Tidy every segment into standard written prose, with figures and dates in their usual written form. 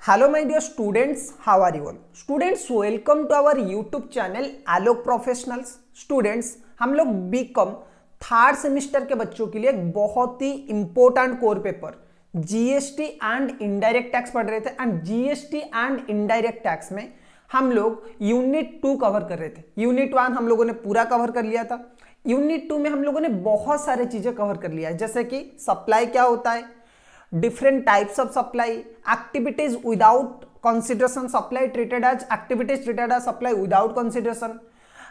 Hello my dear students, how are you all? Students, welcome to our YouTube channel Alok professionals. Students, हम लोग BCom third semester के बच्चों के लिए एक बहुत ही important core paper GST and indirect tax पढ़ रहे थे। And GST and indirect tax में हम लोग यूनिट 2 कवर कर रहे थे। यूनिट 1 हम लोगों ने पूरा कवर कर लिया था। यूनिट 2 में हम लोगों ने बहुत सारी चीजें कवर कर लिया है, जैसे कि सप्लाई क्या होता है, different types of supply, activities without consideration supply treated as activities treated as supply without consideration,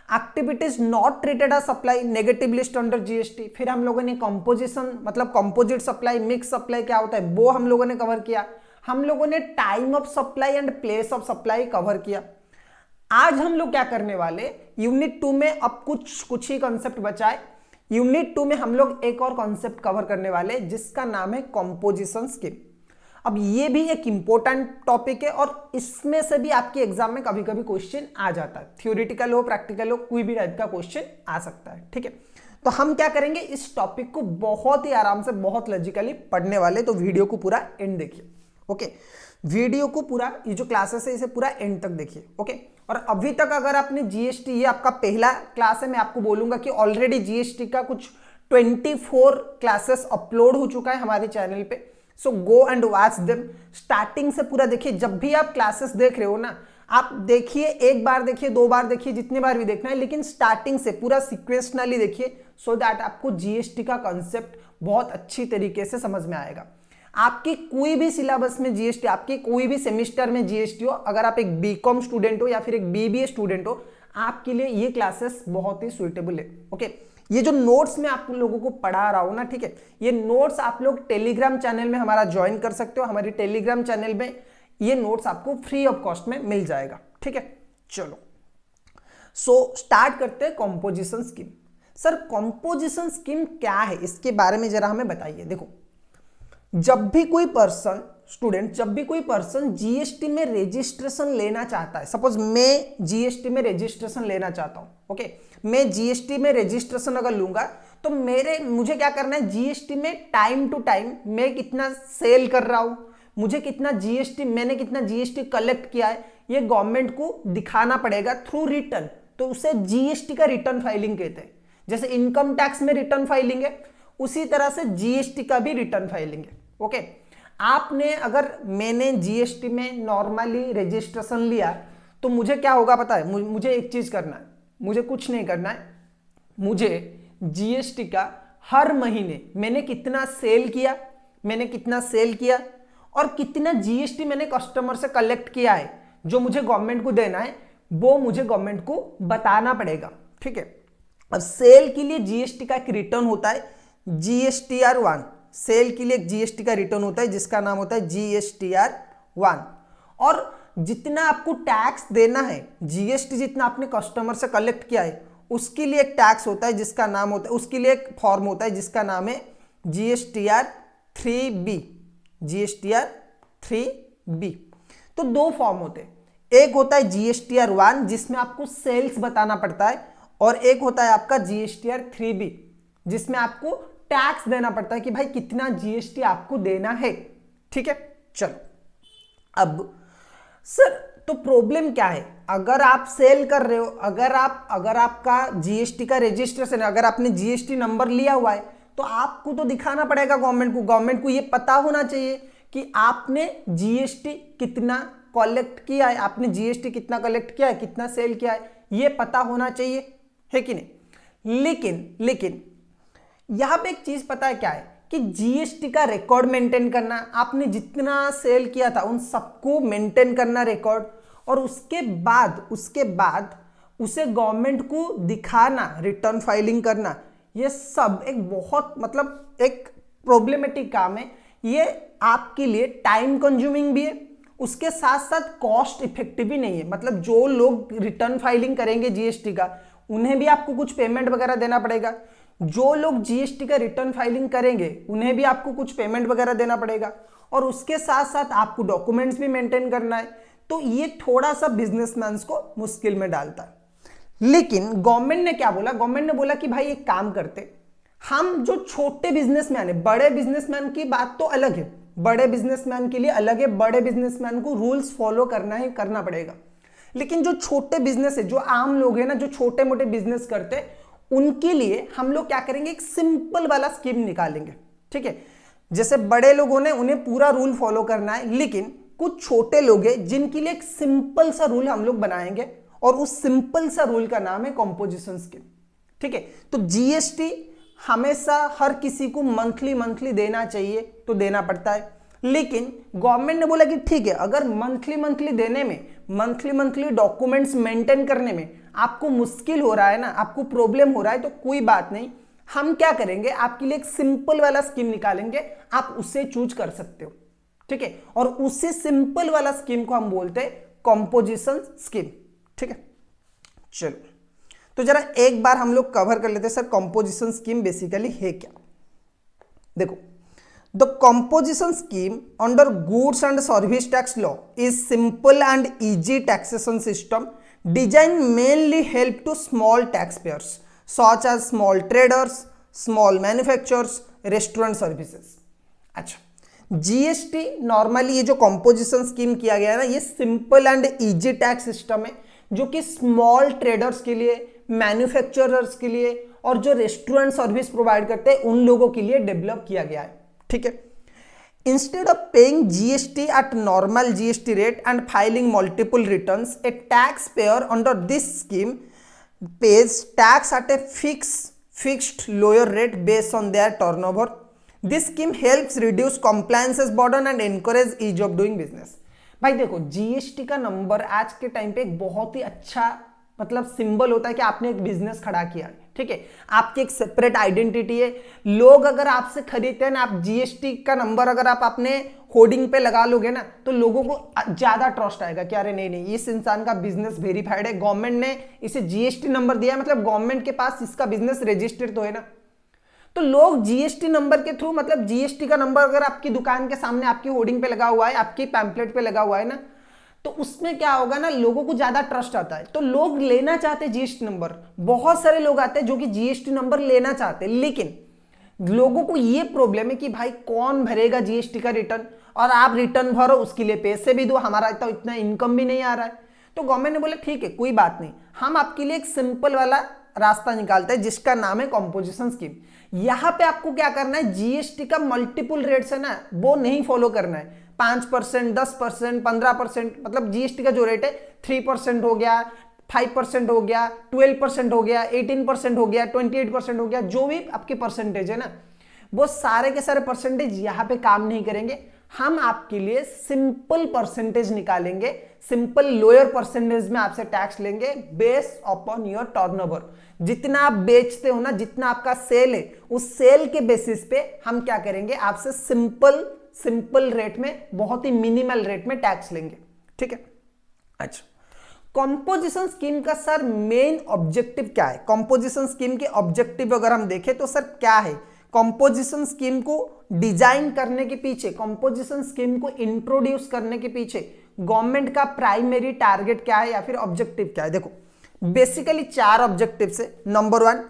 activities not treated as supply negative list under GST। फिर हम लोगों ने composition मतलब composite supply, mix supply क्या होता है वो हम लोगों ने कवर किया। हम लोगों ने time of supply and place of supply cover किया। आज हम लोग क्या करने वाले, यूनिट 2 में अब कुछ ही कॉन्सेप्ट बचा है। यूनिट 2 में हम लोग एक और कॉन्सेप्ट कवर करने वाले जिसका नाम है कंपोजिशन स्कीम। अब ये भी एक इंपॉर्टेंट टॉपिक है और इसमें से भी आपके एग्जाम में कभी कभी क्वेश्चन आ जाता है। थ्योरेटिकल हो, प्रैक्टिकल हो, कोई भी टाइप का क्वेश्चन आ सकता है। ठीक है, तो हम क्या करेंगे, इस टॉपिक को बहुत ही आराम से, बहुत लॉजिकली पढ़ने वाले। तो वीडियो को पूरा एंड देखिए। ओके, वीडियो को पूरा, ये जो क्लासेस है इसे पूरा एंड तक देखिए। ओके, और अभी तक अगर आपने जीएसटी, ये आपका पहला क्लास है, मैं आपको बोलूंगा कि ऑलरेडी जीएसटी का कुछ 24 क्लासेस अपलोड हो चुका है हमारे चैनल पे। So go and watch them, starting से पूरा देखिए। जब भी आप क्लासेस देख रहे हो ना, आप देखिए, एक बार देखिए, 2 बार देखिए, जितने बार भी देखना है, लेकिन स्टार्टिंग से पूरा सिक्वेंशनली देखिए, सो दैट आपको जीएसटी का कॉन्सेप्ट बहुत अच्छी तरीके से समझ में आएगा। आपकी कोई भी सिलेबस में जीएसटी, आपके कोई भी सेमिस्टर में जीएसटी हो, अगर आप एक बीकॉम स्टूडेंट हो या फिर एक बीबीए स्टूडेंट हो, आपके लिए ये क्लासेस बहुत ही सुइटेबल है। ओके, ये जो नोट्स में आप लोगों को पढ़ा रहा हूं ना, ठीक है, ये नोट्स आप लोग टेलीग्राम चैनल में हमारा ज्वाइन कर सकते हो। हमारी टेलीग्राम चैनल में ये नोट्स आपको फ्री ऑफ कॉस्ट में मिल जाएगा। ठीक है, चलो सो स्टार्ट करते हैं composition scheme. Sir composition scheme क्या है, इसके बारे में जरा हमें बताइए। देखो, जब भी कोई पर्सन, स्टूडेंट, जब भी कोई पर्सन जीएसटी में रजिस्ट्रेशन लेना चाहता है, सपोज मैं जीएसटी में रजिस्ट्रेशन लेना चाहता हूं। ओके, मैं जीएसटी में रजिस्ट्रेशन अगर लूंगा तो मुझे क्या करना है, जीएसटी में टाइम टू टाइम मैं कितना सेल कर रहा हूं, मुझे कितना जीएसटी, मैंने कितना जीएसटी कलेक्ट किया है, ये गवर्नमेंट को दिखाना पड़ेगा थ्रू रिटर्न। तो उसे जीएसटी का रिटर्न फाइलिंग कहते हैं। जैसे इनकम टैक्स में रिटर्न फाइलिंग है, उसी तरह से जीएसटी का भी रिटर्न फाइलिंग है। ओके, आपने, अगर मैंने जीएसटी में नॉर्मली रजिस्ट्रेशन लिया तो मुझे क्या होगा पता है, मुझे एक चीज करना है, मुझे कुछ नहीं करना है, मुझे जीएसटी का हर महीने मैंने कितना सेल किया, और कितना जीएसटी मैंने कस्टमर से कलेक्ट किया है, जो मुझे गवर्नमेंट को देना है, वो मुझे गवर्नमेंट को बताना पड़ेगा। ठीक है, अब सेल के लिए जीएसटी का एक रिटर्न होता है GSTR1। सेल के लिए एक जीएसटी का रिटर्न होता है जिसका नाम होता है GSTR1। और जितना आपको टैक्स देना है, जीएसटी जितना आपने कस्टमर से कलेक्ट किया है, उसके लिए एक टैक्स होता है जिसका नाम होता है, उसके लिए एक फॉर्म होता है जिसका नाम है GSTR3B। GSTR3B। तो 2 फॉर्म होते हैं, एक होता है GSTR1 जिसमें आपको सेल्स बताना पड़ता है, और एक होता है आपका GSTR3B जिसमें आपको टैक्स देना पड़ता है कि भाई कितना जीएसटी आपको देना है। ठीक है, चलो अब सर तो प्रॉब्लम क्या है, अगर आप सेल कर रहे हो, अगर आपका जीएसटी का रजिस्ट्रेशन है, अगर आपने जीएसटी नंबर लिया हुआ है, तो आपको तो दिखाना पड़ेगा गवर्नमेंट को ये पता होना चाहिए कि आपने जीएसटी कितना कलेक्ट किया है, आपने जीएसटी कितना कलेक्ट किया है, कितना सेल किया है, ये पता होना चाहिए, है कि नहीं। लेकिन यहां पे एक चीज पता है क्या है, कि जीएसटी का रिकॉर्ड मेंटेन करना, आपने जितना सेल किया था उन सबको मेंटेन करना रिकॉर्ड, और उसके बाद उसे गवर्नमेंट को दिखाना, रिटर्न फाइलिंग करना, ये सब एक बहुत, मतलब एक प्रॉब्लमेटिक काम है। ये आपके लिए टाइम कंज्यूमिंग भी है, उसके साथ साथ कॉस्ट इफेक्टिव भी नहीं है। मतलब जो लोग रिटर्न फाइलिंग करेंगे जीएसटी का, उन्हें भी आपको कुछ पेमेंट वगैरह देना पड़ेगा। जो लोग जीएसटी का रिटर्न फाइलिंग करेंगे उन्हें भी आपको कुछ पेमेंट वगैरह देना पड़ेगा, और उसके साथ साथ आपको डॉक्यूमेंट्स भी मेंटेन करना है। तो ये थोड़ा सा बिजनेसमैन को मुश्किल में डालता है। लेकिन गवर्नमेंट ने क्या बोला, गवर्नमेंट ने बोला कि भाई एक काम करते, हम जो छोटे बिजनेसमैन है, बड़े बिजनेसमैन की बात तो अलग है, बड़े बिजनेसमैन के लिए अलग है, बड़े बिजनेसमैन को रूल्स फॉलो करना ही करना पड़ेगा। लेकिन जो छोटे बिजनेस है, जो आम लोग हैं ना, जो छोटे मोटे बिजनेस करते हैं, उनके लिए हम लोग क्या करेंगे, एक सिंपल वाला स्कीम निकालेंगे। ठीक है, जैसे बड़े लोगों ने उन्हें पूरा रूल फॉलो करना है, लेकिन कुछ छोटे लोग हैं जिनके लिए एक सिंपल सा रूल हम लोग बनाएंगे और उस सिंपल सा रूल का नाम है कंपोजिशन स्कीम। ठीक है, तो जीएसटी हमेशा हर किसी को मंथली मंथली देना चाहिए तो देना पड़ता है, लेकिन गवर्नमेंट ने बोला कि ठीक है, अगर मंथली मंथली देने में, मंथली मंथली डॉक्यूमेंट्स मेंटेन करने में आपको मुश्किल हो रहा है ना, आपको प्रॉब्लम हो रहा है, तो कोई बात नहीं, हम क्या करेंगे, आपके लिए एक सिंपल वाला स्कीम निकालेंगे, आप उसे चूज कर सकते हो। ठीक है, और उसी सिंपल वाला स्कीम को हम बोलते हैं कंपोजिशन स्कीम। ठीक है, चलो तो जरा एक बार हम लोग कवर कर लेते हैं, सर कंपोजिशन स्कीम बेसिकली है क्या। देखो, the composition scheme under goods and service tax law is simple and easy taxation system design mainly help to small tax payers such as small traders, small manufacturers, restaurant services. अच्छा, GST normally ये जो composition scheme किया गया है ना, ये simple and easy tax system है जो कि स्मॉल ट्रेडर्स के लिए, मैन्युफैक्चरर्स के लिए और जो रेस्टोरेंट सर्विस प्रोवाइड करते हैं उन लोगों के लिए डेवलप किया गया है। ठीक है, instead of paying GST at normal GST rate and filing multiple returns, A tax pair under this scheme pays tax at a fixed lower rate based on their turnover. This scheme helps reduce compliances burden and encourage ease of doing business. भाई देखो, GST का number आज के time पे एक बहुत ही अच्छा मतलब सिंबल होता है कि आपने एक बिजनेस खड़ा किया। ठीक है, आपकी एक सेपरेट आइडेंटिटी है। लोग अगर आपसे खरीदते हैं ना, आप जीएसटी का नंबर अगर आप अपने होर्डिंग पे लगा लोगे ना, तो लोगों को ज्यादा ट्रस्ट आएगा कि अरे नहीं नहीं, इस इंसान का बिजनेस वेरीफाइड है, गवर्नमेंट ने इसे जीएसटी नंबर दिया, मतलब गवर्नमेंट के पास इसका बिजनेस रजिस्टर्ड तो है ना। तो लोग जीएसटी नंबर के थ्रू, मतलब जीएसटी का नंबर अगर आपकी दुकान के सामने आपकी होर्डिंग पे लगा हुआ है, आपकी पैम्पलेट पे लगा हुआ है ना, तो उसमें क्या होगा ना, लोगों को ज्यादा ट्रस्ट आता है, तो लोग लेना चाहते हैं जीएसटी नंबर। बहुत सारे लोग आते हैं जो कि जीएसटी नंबर लेना चाहते हैं, लेकिन लोगों को ये प्रॉब्लम है कि भाई कौन भरेगा जीएसटी का रिटर्न, और आप रिटर्न भरो, उसके लिए पैसे भी दो, हमारा तो इतना इनकम भी नहीं आ रहा है। तो गवर्नमेंट ने बोला ठीक है, कोई बात नहीं, हम आपके लिए एक सिंपल वाला रास्ता निकालते हैं जिसका नाम है कंपोजिशन स्कीम। यहां पे आपको क्या करना है, जीएसटी का मल्टीपल रेट्स है ना, वो नहीं फॉलो करना है। 5%, 10%, 15%, मतलब जीएसटी का जो रेट है 3% हो गया, 5% हो गया, 12% हो गया, 18% हो गया, 28% हो गया, जो भी आपके परसेंटेज है ना, वो सारे के सारे परसेंटेज यहां पे काम नहीं करेंगे। हम आपके लिए सिंपल परसेंटेज निकालेंगे, सिंपल लोअर परसेंटेज में आपसे टैक्स लेंगे बेस्ड अपॉन योर टर्नओवर। जितना आप बेचते हो ना, जितना आपका सेल है, उस सेल के बेसिस पे हम क्या करेंगे, आपसे सिंपल रेट में, बहुत ही मिनिमल रेट में टैक्स लेंगे। ठीक है, अच्छा, कंपोजिशन स्कीम का सर मेन ऑब्जेक्टिव क्या है? कंपोजिशन स्कीम के ऑब्जेक्टिव अगर हम देखें तो सर क्या है, कंपोजिशन स्कीम को डिजाइन करने के पीछे, कंपोजिशन स्कीम को इंट्रोड्यूस करने के पीछे गवर्नमेंट का प्राइमरी टारगेट क्या है या फिर ऑब्जेक्टिव क्या है? देखो, बेसिकली 4 ऑब्जेक्टिव है। नंबर 1,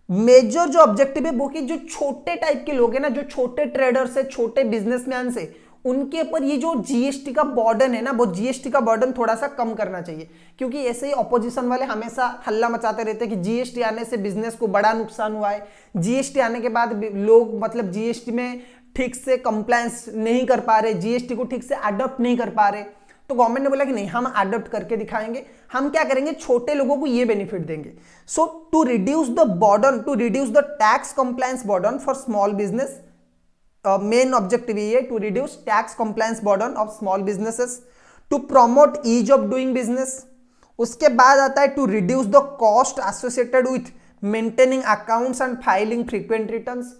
मेजर जो ऑब्जेक्टिव है वो कि जो छोटे टाइप के लोग हैं ना, जो छोटे ट्रेडर्स है, छोटे बिजनेसमैन से, उनके ऊपर ये जो जीएसटी का बर्डन है ना, वो जीएसटी का बर्डन थोड़ा सा कम करना चाहिए। क्योंकि ऐसे ही ऑपोजिशन वाले हमेशा हल्ला मचाते रहते हैं कि जीएसटी आने से बिजनेस को बड़ा नुकसान हुआ है, जीएसटी आने के बाद लोग मतलब जीएसटी में ठीक से कंप्लायंस नहीं कर पा रहे, जीएसटी को ठीक से अडॉप्ट नहीं कर पा रहे। तो गवर्नमेंट ने बोला कि नहीं, हम अडॉप्ट करके दिखाएंगे। हम क्या करेंगे, छोटे लोगों को ये बेनिफिट देंगे। So to reduce the burden, to reduce the tax compliance burden for small business, main objective ये है to reduce tax compliance burden of small businesses, to promote ease of doing business. उसके बाद आता है to reduce the cost associated with maintaining accounts and filing frequent returns.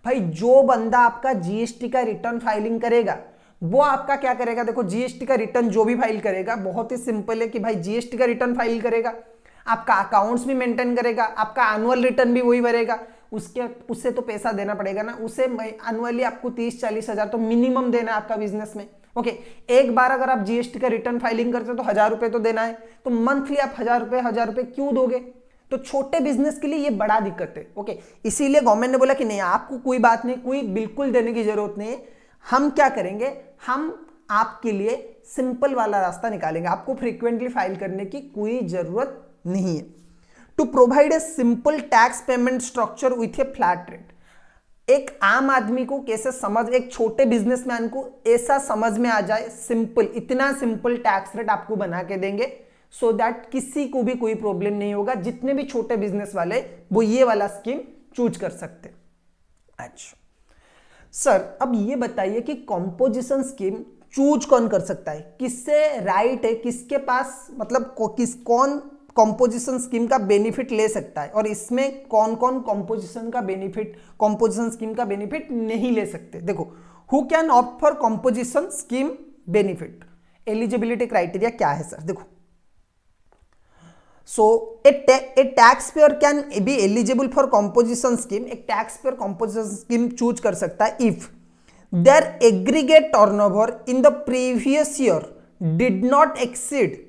भाई जो बंदा आपका जीएसटी का रिटर्न फाइलिंग करेगा, वो आपका क्या करेगा, देखो जीएसटी का रिटर्न जो भी फाइल करेगा, बहुत ही सिंपल है कि भाई जीएसटी का रिटर्न फाइल करेगा, आपका अकाउंट्स भी मेंटेन करेगा, आपका एनुअल रिटर्न भी वही भरेगा, उससे तो पैसा देना पड़ेगा ना, उसे एनुअली आपको 30-40 हजार तो मिनिमम देना है आपका बिजनेस में। ओके, एक बार अगर आप जीएसटी का रिटर्न फाइलिंग करते हो तो 1000 रुपए तो देना है, तो मंथली आप 1000 रुपए क्यों दोगे? तो छोटे बिजनेस के लिए ये बड़ा दिक्कत है। ओके, इसीलिए गवर्नमेंट ने बोला कि नहीं, आपको कोई बात नहीं, कोई बिल्कुल देने की जरूरत नहीं है, हम क्या करेंगे, हम आपके लिए सिंपल वाला रास्ता निकालेंगे, आपको फ्रीक्वेंटली फाइल करने की कोई जरूरत नहीं है। To provide a simple tax payment structure with a flat rate, एक आम आदमी को कैसे समझ, एक छोटे बिजनेसमैन को ऐसा समझ में आ जाए, सिंपल, इतना सिंपल टैक्स रेट आपको बना के देंगे सो दैट किसी को भी कोई प्रॉब्लम नहीं होगा। जितने भी छोटे बिजनेस वाले वो ये वाला स्कीम चूज कर सकते। अच्छा सर, अब ये बताइए कि कंपोजिशन स्कीम चूज कौन कर सकता है, किससे राइट है, किसके पास मतलब कौन कंपोजिशन स्कीम का बेनिफिट ले सकता है, और इसमें कौन कौन कंपोजिशन स्कीम का बेनिफिट नहीं ले सकते। देखो, who can opt for composition scheme benefit, eligibility criteria क्या है सर। देखो, so a tax payer can be eligible for composition scheme, एक tax payer composition scheme choose कर सकता है if their aggregate turnover in the previous year did not exceed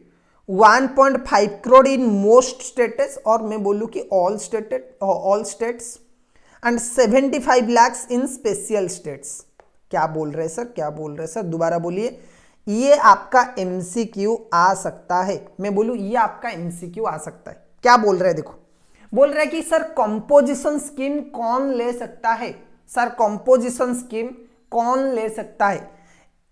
1.5 crore in most states, और मैं बोलूं कि all states, and 75 lakhs in special states. क्या बोल रहे सर, क्या बोल रहे सर, दोबारा बोलिए। ये आपका एमसीक्यू आ सकता है, मैं बोलूं ये आपका एमसीक्यू आ सकता है। क्या बोल रहे हैं, देखो, बोल रहे हैं कि सर कंपोजिशन स्कीम कौन ले सकता है, सर कंपोजिशन स्कीम कौन ले सकता है।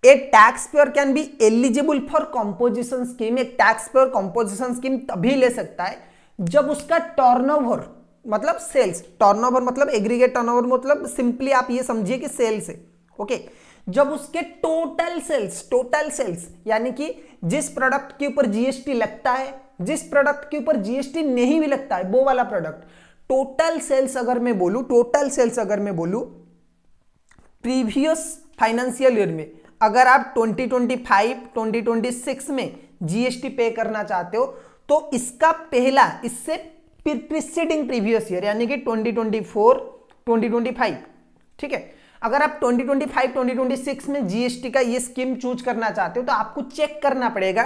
A tax payer can be eligible for composition scheme, एक टैक्स पेयर कंपोजिशन स्कीम तभी ले सकता है जब उसका टर्नओवर मतलब सेल्स, टर्नओवर मतलब एग्रीगेट टर्नओवर मतलब सिंपली आप ये समझिए कि सेल्स है, ओके। जब उसके टोटल सेल्स यानी कि जिस प्रोडक्ट के ऊपर जीएसटी लगता है, जिस प्रोडक्ट के ऊपर जीएसटी नहीं भी लगता है, वो वाला प्रोडक्ट, टोटल सेल्स अगर मैं बोलूं प्रीवियस फाइनेंशियल ईयर में, अगर आप 2025-2026 में जीएसटी पे करना चाहते हो तो इसका पहला, इससे प्रीसीडिंग प्रीवियस ईयर यानी कि 2024-2025, ठीक है। अगर आप 2025-2026 में जीएसटी का ये स्कीम चूज करना चाहते हो तो आपको चेक करना पड़ेगा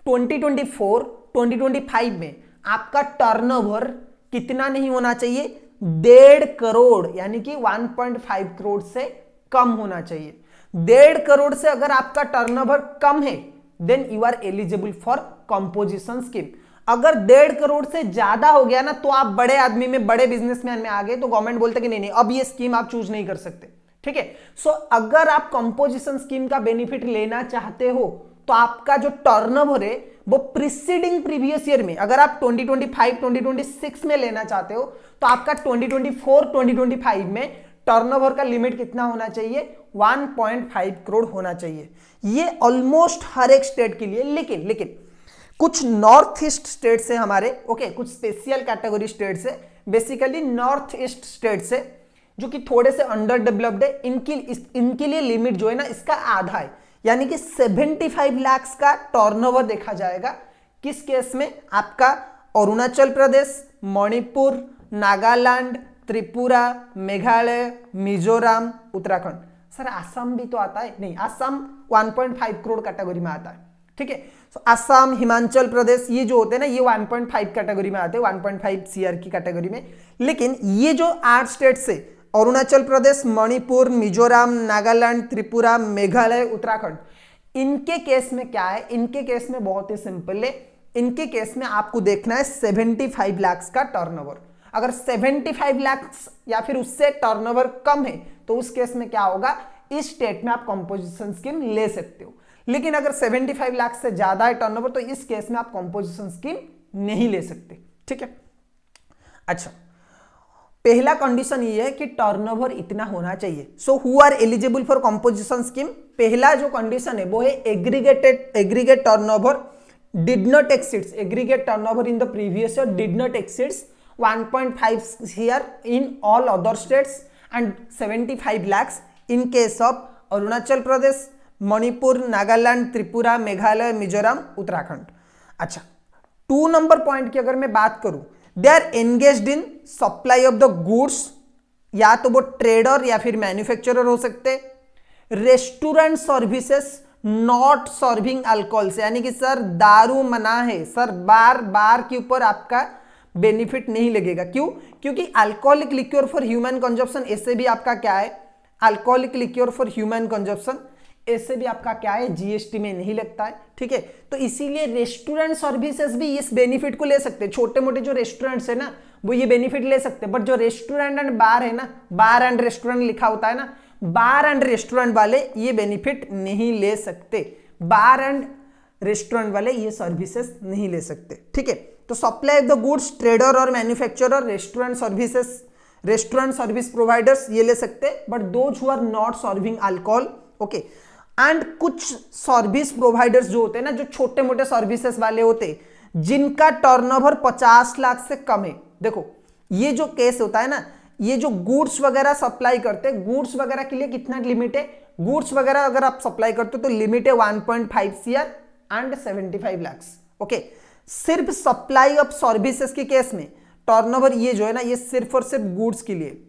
2024-2025 में आपका टर्नओवर कितना नहीं होना चाहिए, 1.5 करोड़ यानी कि 1.5 करोड़ से कम होना चाहिए। 1.5 करोड़ से अगर आपका टर्नओवर कम है then you are eligible for composition scheme. अगर 1.5 करोड़ से ज्यादा हो गया ना तो आप बड़े आदमी में, बड़े बिजनेसमैन में आ गए तो गवर्नमेंट बोलते कि नहीं अब ये स्कीम आप चूज नहीं कर सकते, ठीक है। सो अगर आप कंपोजिशन स्कीम का बेनिफिट लेना चाहते हो तो आपका जो टर्नओवर है वो प्रीसीडिंग प्रीवियस ईयर में, अगर आप 2025-2026 में लेना चाहते हो तो आपका 2024-2025 में टर्नओवर का लिमिट कितना होना चाहिए, 1.5 करोड़ होना चाहिए। ये ऑलमोस्ट हर एक स्टेट के लिए, लेकिन कुछ नॉर्थ ईस्ट स्टेट्स है हमारे, ओके, कुछ स्पेशल कैटेगरी स्टेट्स है, बेसिकली नॉर्थ ईस्ट स्टेट्स है जो कि थोड़े से अंडर डेवलप्ड है, इनके लिए लिमिट जो है ना इसका आधा है, यानी कि 75 लाख का टर्नओवर देखा जाएगा। किस केस में, आपका अरुणाचल प्रदेश, मणिपुर, नागालैंड, त्रिपुरा, मेघालय, मिजोरम, उत्तराखंड। सर आसाम भी तो आता है, नहीं, आसाम 1.5 करोड़ कैटेगरी में आता है, ठीक है। तो आसाम, हिमाचल प्रदेश ये जो होते हैं ना ये 1.5 कैटेगरी में आते हैं, 1.5 सीआर की कैटेगरी में। लेकिन ये जो 8 स्टेट से, अरुणाचल प्रदेश, मणिपुर, मिजोरम, नागालैंड, त्रिपुरा, मेघालय, उत्तराखंड, इनके केस में क्या है, इनके केस में बहुत ही सिंपल है। इनके केस में आपको देखना है 75 लाख का टर्नओवर। अगर 75 लाख या फिर उससे टर्नओवर कम है तो उस केस में क्या होगा, इस स्टेट में आप कंपोजिशन स्कीम ले सकते हो। लेकिन अगर 75 लाख से ज्यादा है टर्नओवर तो इस केस में आप कंपोजिशन स्कीम नहीं ले सकते, ठीक है। अच्छा, पहला कंडीशन ये है कि टर्नओवर इतना होना चाहिए। So who are eligible for composition scheme, पहला जो कंडीशन है वो है aggregate turnover did not exceeds, aggregate turnover in the previous year did not exceeds 1.5 CR in all other states and 75 lakhs in case of Arunachal Pradesh, Manipur, Nagaland, Tripura, Meghalaya, Mizoram, Uttarakhand. अच्छा, 2 number point की अगर मैं बात करूं, they are engaged in supply of the goods, या तो वो trader या फिर मैन्युफैक्चरर हो सकते, restaurant services not serving alcohol से, यानी कि सर दारू मना है, सर बार के ऊपर आपका बेनिफिट नहीं लगेगा। क्यों? क्योंकि अल्कोहलिक लिक्योर फॉर ह्यूमन कंजप्शन ऐसे भी आपका क्या है, अल्कोहलिक लिक्योर फॉर ह्यूमन कंजप्शन, ऐसे भी आपका क्या है, जीएसटी में नहीं लगता है। ठीक है, तो इसीलिए रेस्टोरेंट सर्विसेज भी इस बेनिफिट को ले सकते हैं। छोटे मोटे जो रेस्टोरेंट्स है ना वो ये बेनिफिट ले सकते हैं, बट जो रेस्टोरेंट एंड बार है ना, बार एंड रेस्टोरेंट लिखा होता है ना, बार एंड रेस्टोरेंट वाले ये बेनिफिट नहीं ले सकते। बार एंड रेस्टोरेंट वाले ये सर्विसेज नहीं ले सकते। ठीक है, तो supply of the goods, trader और manufacturer, restaurant services, restaurant service providers ये ले सकते हैं, but those who are not serving alcohol, okay. And कुछ सर्विस प्रोवाइडर्स जो होते हैं ना, जो छोटे मोटे सर्विसेज वाले होते हैं जिनका टर्नओवर 50 लाख से कम है। देखो ये जो केस होता है ना, ये जो गुड्स वगैरह सप्लाई करते हैं, गुड्स वगैरह के लिए कितना लिमिट है, गुड्स वगैरह अगर आप सप्लाई करते हो तो लिमिट है 1.5 CR एंड 75 लाख, ओके। सिर्फ सप्लाई ऑफ सर्विसेज के केस में टर्नओवर ये जो है ना, ये सिर्फ और सिर्फ गुड्स के लिए,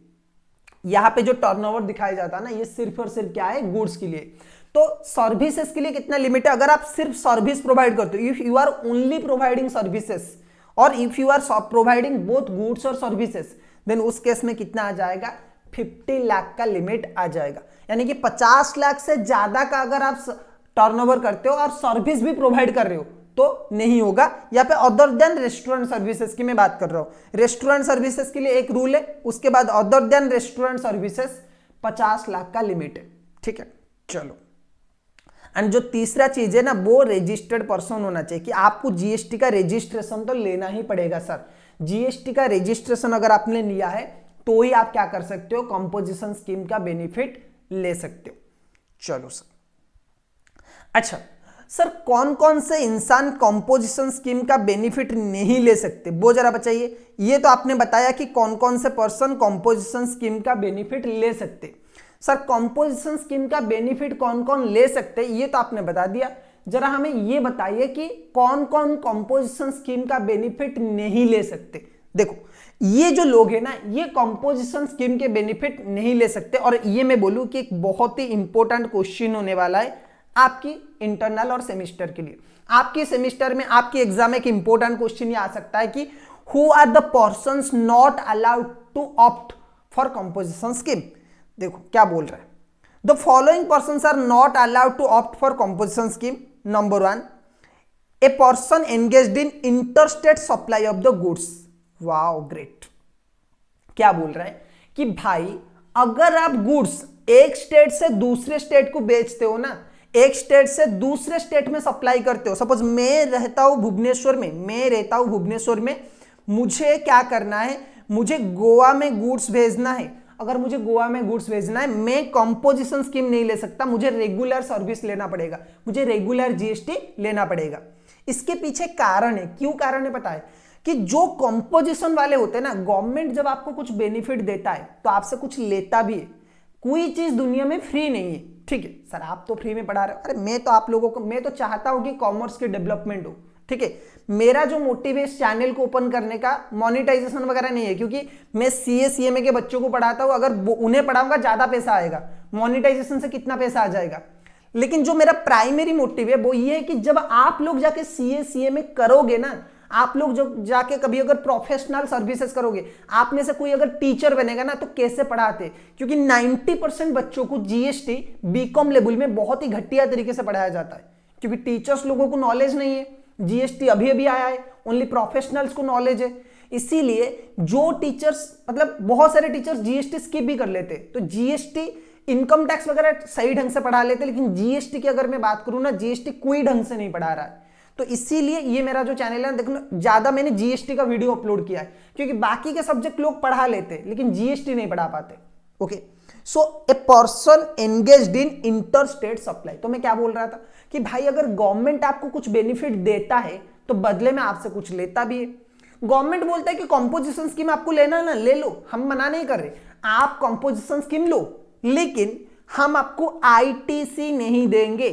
यहां पे जो टर्नओवर दिखाया जाता है ना, ये सिर्फ और सिर्फ क्या है, गुड्स के लिए। तो सर्विसेज के लिए कितना लिमिट है, अगर आप सिर्फ सर्विस प्रोवाइड करते हो, if you are only providing services और if you are providing both goods और सर्विसेज, देन उस केस में कितना आ जाएगा, 50 लाख का लिमिट आ जाएगा। यानी कि 50 लाख से ज्यादा का अगर आप टर्नओवर करते हो और सर्विस भी प्रोवाइड कर रहे हो तो नहीं होगा। यहाँ पे अदर देन रेस्टोरेंट सर्विसेज की मैं बात कर रहा हूं। रेस्टोरेंट सर्विसेज के लिए एक रूल है, उसके बाद other than restaurant services 50 lakh का लिमिट है। ठीक है, चलो। एंड जो तीसरा चीज है ना, वो रजिस्टर्ड पर्सन होना चाहिए, कि आपको जीएसटी का रजिस्ट्रेशन तो लेना ही पड़ेगा सर। जीएसटी का रजिस्ट्रेशन अगर आपने लिया है तो ही आप क्या कर सकते हो, कंपोजिशन स्कीम का बेनिफिट ले सकते हो। चलो सर, अच्छा सर कौन कौन से इंसान कंपोजिशन स्कीम का बेनिफिट नहीं ले सकते, वो जरा बताइए। ये तो आपने बताया कि कौन कौन से पर्सन कंपोजिशन स्कीम का बेनिफिट ले सकते। सर कंपोजिशन स्कीम का बेनिफिट कौन कौन ले सकते ये तो आपने बता दिया, जरा हमें ये बताइए कि कौन कौन कंपोजिशन स्कीम का बेनिफिट नहीं ले सकते। देखो ये जो लोग हैं ना, ये कंपोजिशन स्कीम के बेनिफिट नहीं ले सकते। और ये मैं बोलूं कि एक बहुत ही इंपॉर्टेंट क्वेश्चन होने वाला है आपकी इंटरनल और सेमिस्टर के लिए। आपके सेमिस्टर में आपके एग्जाम में एक इंपॉर्टेंट क्वेश्चन ये आ सकता है कि who are the persons not allowed to opt for composition scheme. देखो क्या बोल रहा है, the following persons are not allowed to opt for composition scheme. Number 1, a person engaged in interstate supply of the goods. Wow great. क्या बोल रहा है कि भाई अगर आप गुड्स एक स्टेट से दूसरे स्टेट को बेचते हो ना, एक स्टेट से दूसरे स्टेट में सप्लाई करते हो, सपोज मैं रहता हूं भुवनेश्वर में, मुझे क्या करना है, मुझे गोवा में गुड्स भेजना है। अगर मुझे गोवा में गुड्स भेजना है, मैं कंपोजिशन स्कीम नहीं ले सकता, मुझे रेगुलर सर्विस लेना पड़ेगा, मुझे रेगुलर जीएसटी लेना पड़ेगा। इसके पीछे कारण है, क्यों कारण है पता है, कि जो कंपोजिशन वाले होते हैं ना, गवर्नमेंट जब आपको कुछ बेनिफिट देता है तो आपसे कुछ लेता भी है। कोई चीज दुनिया में फ्री नहीं है। ठीक है सर, आप तो फ्री में पढ़ा रहे हो, अरे मैं तो आप लोगों को, मैं तो चाहता हूं कि कॉमर्स की डेवलपमेंट हो। ठीक है, मेरा जो मोटिव है इस चैनल को ओपन करने का, मोनेटाइजेशन वगैरह नहीं है, क्योंकि मैं सीए सीएमए के बच्चों को पढ़ाता हूं, अगर उन्हें पढ़ाऊंगा ज्यादा पैसा आएगा, मोनेटाइजेशन से कितना पैसा आ जाएगा। लेकिन जो मेरा प्राइमरी मोटिव है वो ये है कि जब आप लोग जाके सीए सीएमए करोगे ना, आप लोग जो जाके कभी अगर प्रोफेशनल सर्विसेज करोगे, आप में से कोई अगर टीचर बनेगा ना, तो कैसे पढ़ाते, क्योंकि 90% बच्चों को जीएसटी बीकॉम लेवल में बहुत ही घटिया तरीके से पढ़ाया जाता है, क्योंकि टीचर्स लोगों को नॉलेज नहीं है। जीएसटी अभी अभी आया है, ओनली प्रोफेशनल्स को नॉलेज है। इसीलिए जो टीचर्स, मतलब बहुत सारे टीचर्स जीएसटी स्किप भी कर लेते, तो जीएसटी इनकम टैक्स वगैरह सही ढंग से पढ़ा लेते, लेकिन जीएसटी की अगर मैं बात करूं ना, जीएसटी कोई ढंग से नहीं पढ़ा रहा है। तो इसीलिए ये मेरा जो चैनल है, देखो ज्यादा मैंने जीएसटी का वीडियो अपलोड किया है, क्योंकि बाकी के सब्जेक्ट लोग पढ़ा लेते लेकिन जीएसटी नहीं पढ़ा पाते। ओके, सो ए पर्सन एंगेज्ड इन इंटर स्टेट सप्लाई। तो मैं क्या बोल रहा था कि भाई अगर गवर्नमेंट आपको कुछ बेनिफिट देता है तो बदले में आपसे कुछ लेता भी है। गवर्नमेंट बोलता है कि कंपोजिशन स्कीम आपको लेना है ना, ले लो, हम मना नहीं कर रहे, आप कंपोजिशन स्कीम लो, लेकिन हम आपको आईटीसी नहीं देंगे।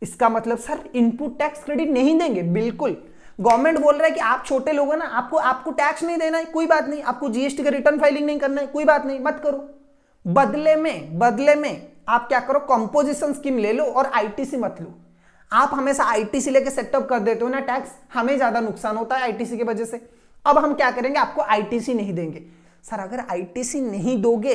इसका मतलब सर इनपुट टैक्स क्रेडिट नहीं देंगे, बिल्कुल। गवर्नमेंट बोल रहा है कि आप छोटे लोग हैं ना, आपको टैक्स नहीं देना है, कोई बात नहीं, आपको जीएसटी का रिटर्न फाइलिंग नहीं करना है, कोई बात नहीं, मत करो। बदले में आप क्या करो, कंपोजिशन स्कीम ले लो और आईटीसी मत लो। आप हमेशा आईटीसी लेके सेटअप कर देते हो ना टैक्स, हमें ज्यादा नुकसान होता है आईटीसी की वजह से। अब हम क्या करेंगे, आपको आईटीसी नहीं देंगे। सर अगर आईटीसी नहीं दोगे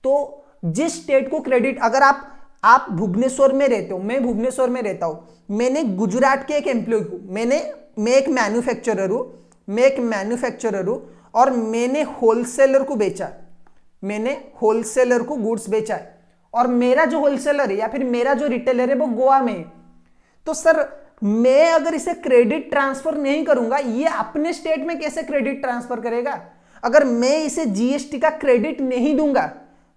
तो जिस स्टेट को क्रेडिट, अगर आप भुवनेश्वर में रहते हो, मैं भुवनेश्वर में रहता हूं, मैंने गुजरात के एक एम्प्लॉय को, मैं एक मैन्युफैक्चरर हूं और मैंने होलसेलर को बेचा, मैंने होलसेलर को गुड्स बेचा है और मेरा जो होलसेलर है या फिर मेरा जो रिटेलर है वो गोवा में है, तो सर मैं अगर इसे क्रेडिट ट्रांसफर नहीं करूंगा, ये अपने स्टेट में कैसे क्रेडिट ट्रांसफर करेगा? अगर मैं इसे जीएसटी का क्रेडिट नहीं दूंगा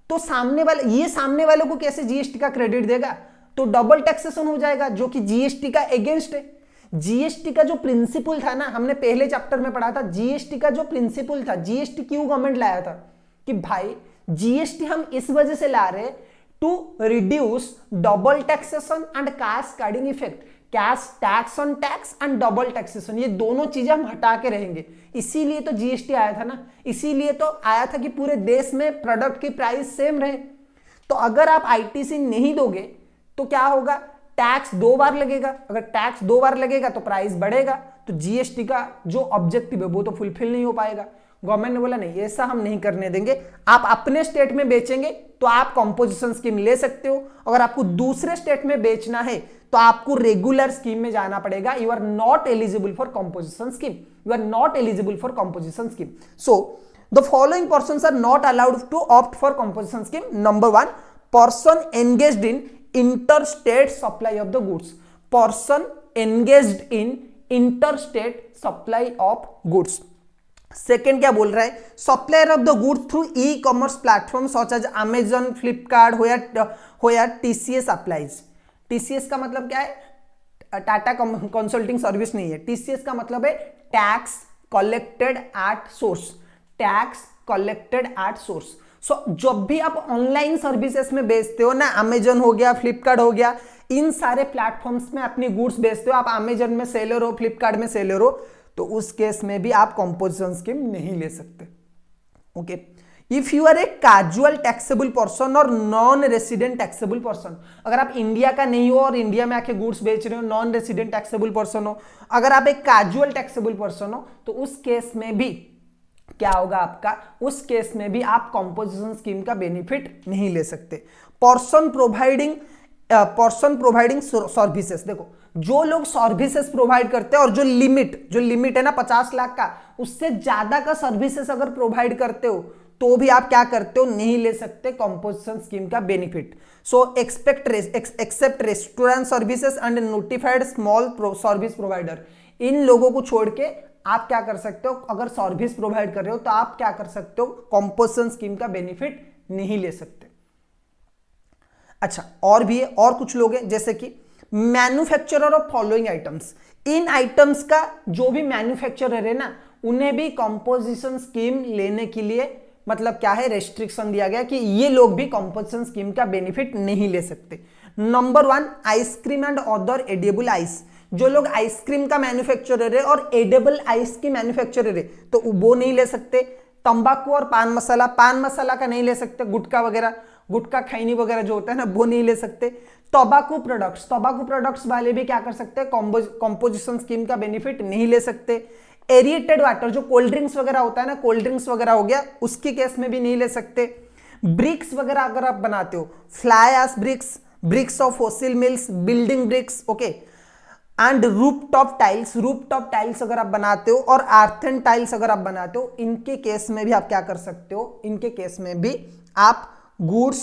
तो सामने वालों को कैसे जीएसटी का क्रेडिट देगा? तो डबल टैक्सेशन हो जाएगा, जो कि जीएसटी का अगेंस्ट है। जीएसटी का जो प्रिंसिपल था ना, हमने पहले चैप्टर में पढ़ा था, जीएसटी का जो प्रिंसिपल था, जीएसटी क्यों गवर्नमेंट लाया था कि भाई जीएसटी हम इस वजह से ला रहे to reduce double taxation and cascading effect, cash tax on tax and double taxation, ये दोनों चीजें हम हटा के रहेंगे। इसीलिए तो जीएसटी आया था ना, इसीलिए तो आया था कि पूरे देश में प्रोडक्ट की प्राइस सेम रहे। तो अगर आप आईटीसी नहीं दोगे तो क्या होगा? टैक्स 2 बार लगेगा, अगर टैक्स 2 बार लगेगा तो प्राइस बढ़ेगा, तो जीएसटी का जो ऑब्जेक्टिव है वो तो फुलफिल नहीं हो पाएगा। गवर्नमेंट ने बोला नहीं, ऐसा हम नहीं करने देंगे। आप अपने स्टेट में बेचेंगे तो आप कंपोजिशन स्कीम ले सकते हो, अगर आपको दूसरे स्टेट में बेचना है तो आपको रेगुलर स्कीम में जाना पड़ेगा। You are not eligible for composition scheme, you are not eligible for composition scheme. So the following persons are not allowed to opt for composition scheme. Number 1, person engaged in interstate supply of the goods, person engaged in interstate supply of goods। Second क्या बोल रहा है? Supplier of the goods through e commerce platform such as Amazon, Flipkart हो या TCS applies. TCS का मतलब क्या है? टाटा कंसल्टिंग सर्विस नहीं है, टीसीएस का मतलब है tax collected at source, tax collected at source. So जब भी आप ऑनलाइन सर्विसेज में बेचते हो ना, अमेजन हो गया, फ्लिपकार्ट हो गया, इन सारे प्लेटफॉर्म्स में अपनी गुड्स बेचते हो, आप अमेजन में सेलर हो, फ्लिपकार्ट में सेलर हो, तो उस केस में भी आप कंपोजिशन स्कीम नहीं ले सकते। Okay, if you are a casual taxable person और नॉन रेसिडेंट टैक्सेबल पर्सन, अगर आप इंडिया का नहीं हो और इंडिया में आके गुड्स बेच रहे हो, नॉन रेसिडेंट टैक्सेबल पर्सन हो, अगर आप एक कैजुअल टैक्सेबल पर्सन हो, तो उस केस में भी क्या होगा आपका? उस केस में भी आप कंपोजिशन स्कीम का बेनिफिट नहीं ले सकते। पर्सन प्रोवाइडिंग सर्विसेज, देखो जो लोग सर्विसेज प्रोवाइड करते हैं और जो लिमिट है ना 50 लाख का, उससे ज्यादा का सर्विसेज अगर प्रोवाइड करते हो तो भी आप क्या करते हो? नहीं ले सकते कंपोजिशन स्कीम का benefit. So except restaurant services and notified small service provider, इन लोगों को छोड़ के आप क्या कर सकते हो? अगर सर्विस प्रोवाइड कर रहे हो तो आप क्या कर सकते हो? कंपोजिशन स्कीम का बेनिफिट नहीं ले सकते। अच्छा, और भी है, और कुछ लोग हैं जैसे कि manufacturer of following items, in items का जो भी मैन्युफैक्चरर है ना, उन्हें भी कंपोजिशन स्कीम लेने के लिए मतलब क्या है? रेस्ट्रिक्शन दिया गया कि ये लोग भी कंपोजिशन स्कीम का बेनिफिट नहीं ले सकते। Number 1, ice cream and other edible ice, जो लोग आइसक्रीम का मैन्युफैक्चरर है और एडेबल आइस की मैन्युफैक्चरर है तो वो नहीं ले सकते। तंबाकू और पान मसाला का नहीं ले सकते, गुटखा खैनी वगैरह जो होता है ना, वो नहीं ले सकते। तंबाकू प्रोडक्ट्स वाले भी क्या कर सकते हैं? कंपोजिशन स्कीम का बेनिफिट नहीं ले सकते। एरिएटेड वाटर, जो कोल्ड ड्रिंक्स वगैरह होता है ना, कोल्ड ड्रिंक्स वगैरह हो गया, उसके केस में भी नहीं ले सकते। ब्रिक्स वगैरह अगर आप बनाते हो, fly ash bricks of fossil mills, building bricks, okay, and rooftop tiles अगर आप बनाते हो और आर्थन टाइल्स अगर आप बनाते हो, इनके केस में भी आप क्या कर सकते हो? इनके केस में भी आप गुड्स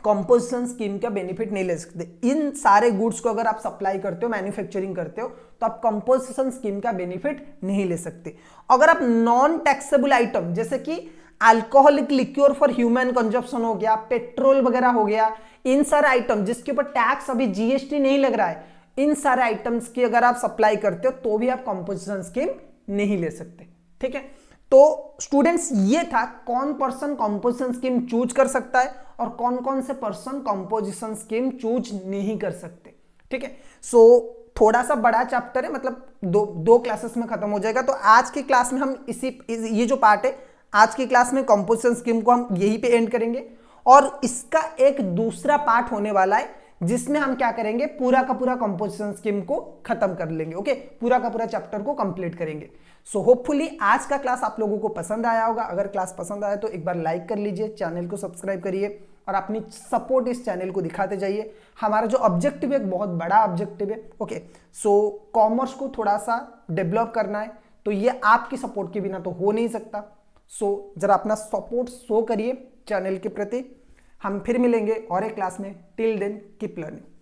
कंपोजिशन स्कीम का बेनिफिट नहीं ले सकते। इन सारे गुड्स को अगर आप सप्लाई करते हो, मैन्युफैक्चरिंग करते हो, तो आप कंपोजिशन स्कीम का बेनिफिट नहीं ले सकते। अगर आप नॉन टैक्सेबल आइटम जैसे कि अल्कोहलिक लिक्योर फॉर ह्यूमन कंजप्शन हो गया, पेट्रोल वगैरह हो गया, इन सारे आइटम जिसके ऊपर टैक्स अभी जीएसटी नहीं लग रहा है, इन सारे आइटम्स की अगर आप सप्लाई करते हो तो भी आप कंपोजिशन स्कीम नहीं ले सकते। ठीक है, तो स्टूडेंट्स ये था कौन पर्सन कंपोजिशन स्कीम चूज कर सकता है और कौन कौन से पर्सन कंपोजिशन स्कीम चूज नहीं कर सकते। ठीक है, सो थोड़ा सा बड़ा चैप्टर है, मतलब दो क्लासेस में खत्म हो जाएगा। तो आज की क्लास में हम ये जो पार्ट है, आज की क्लास में कंपोजिशन स्कीम को हम यहीं पे एंड करेंगे और इसका एक दूसरा पार्ट होने वाला है जिसमें हम क्या करेंगे? पूरा का पूरा कंपोजिशन स्कीम को खत्म कर लेंगे। ओके, पूरा का पूरा चैप्टर को कंप्लीट करेंगे। सो होपफुली आज का क्लास आप लोगों को पसंद आया होगा। अगर क्लास पसंद आया तो एक बार लाइक कर लीजिए, चैनल को सब्सक्राइब करिए और अपनी सपोर्ट इस चैनल को दिखाते जाइए। हमारा जो ऑब्जेक्टिव है एक बहुत बड़ा ऑब्जेक्टिव है। ओके, सो कॉमर्स को थोड़ा सा डेवलप करना है, तो ये आपकी सपोर्ट के बिना तो हो नहीं सकता। सो जरा अपना सपोर्ट शो करिए चैनल के प्रति। हम फिर मिलेंगे और एक क्लास में। Till then keep learning.